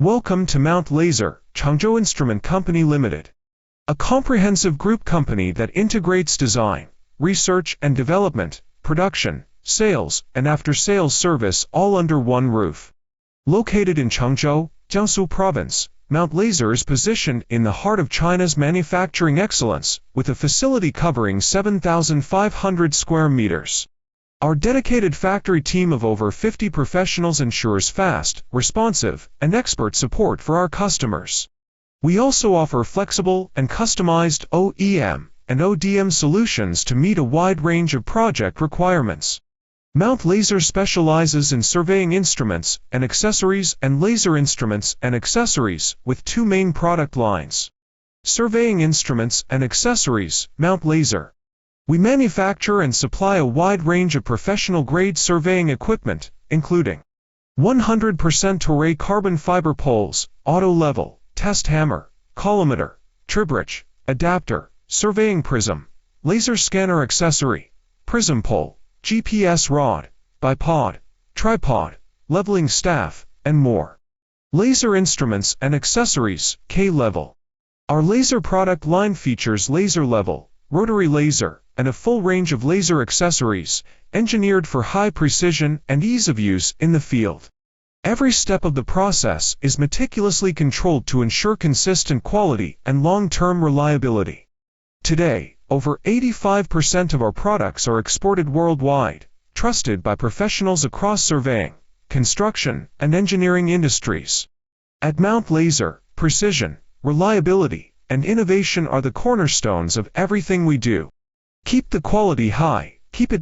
Welcome to Mount Laser, Changzhou Instrument Company Limited, a comprehensive group company that integrates design, research and development, production, sales, and after-sales service all under one roof. Located in Changzhou, Jiangsu province, Mount Laser is positioned in the heart of China's manufacturing excellence, with a facility covering 7,500 square meters. Our dedicated factory team of over 50 professionals ensures fast, responsive, and expert support for our customers. We also offer flexible and customized OEM and ODM solutions to meet a wide range of project requirements. Mount Laser specializes in surveying instruments and accessories and laser instruments and accessories with two main product lines. Surveying instruments and accessories, Mount Laser. We manufacture and supply a wide range of professional-grade surveying equipment, including 100% Toray carbon fiber poles, auto-level, test hammer, collimator, tribridge, adapter, surveying prism, laser scanner accessory, prism pole, GPS rod, bipod, tripod, leveling staff, and more. Laser instruments and accessories, K-level. Our laser product line features laser level, rotary laser, and a full range of laser accessories, engineered for high precision and ease of use in the field. Every step of the process is meticulously controlled to ensure consistent quality and long-term reliability. Today, over 85% of our products are exported worldwide, trusted by professionals across surveying, construction, and engineering industries. At Mount Laser, precision, reliability, and innovation are the cornerstones of everything we do. Keep the quality high, keep it